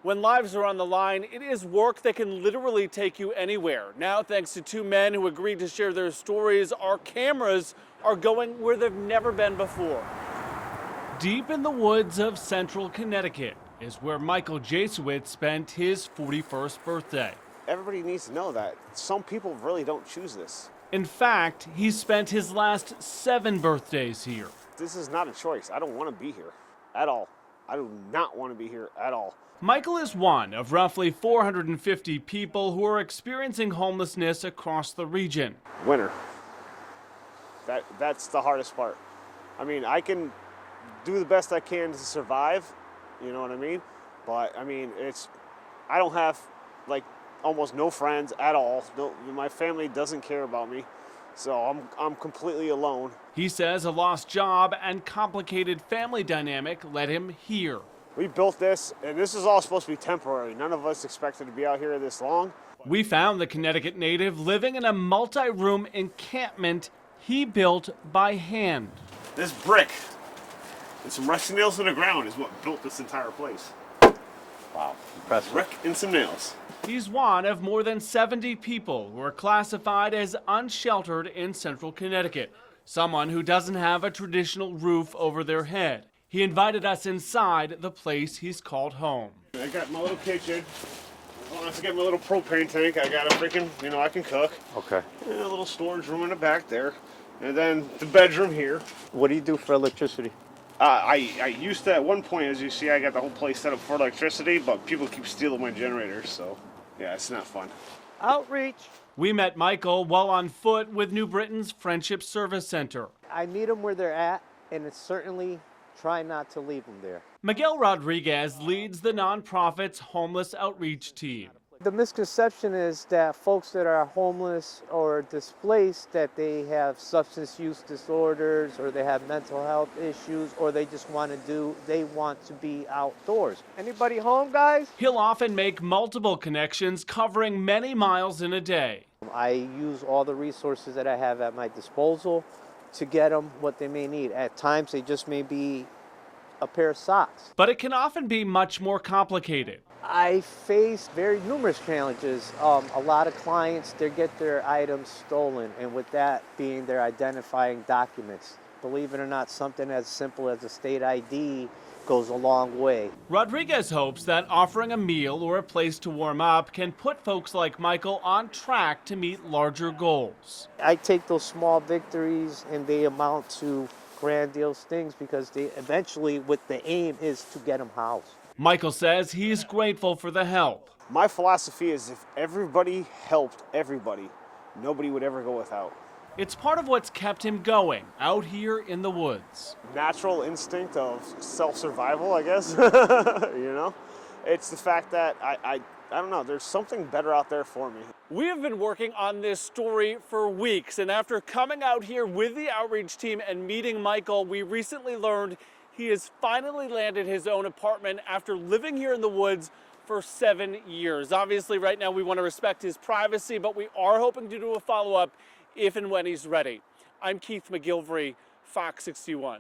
When lives are on the line, it is work that can literally take you anywhere. Now, thanks to two men who agreed to share their stories, our cameras are going where they've never been before. Deep in the woods of central Connecticut is where Michael Jasowitz spent his 41st birthday. Everybody needs to know that some people really don't choose this. In fact, he spent his last 7 birthdays here. This is not a choice. I don't want to be here at all. I do not want to be here at all. Michael is one of roughly 450 people who are experiencing homelessness across the region. Winter. That's the hardest part. I mean, I can do the best I can to survive, you know what I mean? But I mean, I don't have like almost no friends at all. No, my family doesn't care about me. So I'm completely alone. He says a lost job and complicated family dynamic led him here. We built this, and this is all supposed to be temporary. None of us expected to be out here this long. We found the Connecticut native living in a multi-room encampment he built by hand. This brick and some rusty nails in the ground is what built this entire place. Wow, impressive. Brick and some nails. He's one of more than 70 people who are classified as unsheltered in central Connecticut, someone who doesn't have a traditional roof over their head. He invited us inside the place he's called home. I got my little kitchen. I don't have to get my little propane tank. I got a freaking, I can cook. Okay. And a little storage room in the back there. And then the bedroom here. What do you do for electricity? I used to, at one point, as you see, I got the whole place set up for electricity, but people keep stealing my generators, so yeah, it's not fun. Outreach. We met Michael while on foot with New Britain's Friendship Service Center. I meet them where they're at, and it's certainly try not to leave them there. Miguel Rodriguez leads the nonprofit's homeless outreach team. The misconception is that folks that are homeless or displaced, that they have substance use disorders or they have mental health issues or they just want to be outdoors. Anybody home, guys? He'll often make multiple connections covering many miles in a day. I use all the resources that I have at my disposal to get them what they may need. At times, they just may be a pair of socks. But it can often be much more complicated. I face very numerous challenges. A lot of clients, they get their items stolen, and with that being their identifying documents. Believe it or not, something as simple as a state ID goes a long way. Rodriguez hopes that offering a meal or a place to warm up can put folks like Michael on track to meet larger goals. I take those small victories and they amount to grandiose things because they eventually, with the aim is to get them housed. Michael says he's grateful for the help. My philosophy is if everybody helped everybody, nobody would ever go without. It's part of what's kept him going out here in the woods. Natural instinct of self-survival, I guess. It's the fact that I don't know, there's something better out there for me. We have been working on this story for weeks, and after coming out here with the outreach team and meeting Michael, we recently learned he has finally landed his own apartment after living here in the woods for 7 years. Obviously, right now we want to respect his privacy, but we are hoping to do a follow-up if and when he's ready. I'm Keith Mcgilvery, Fox 61.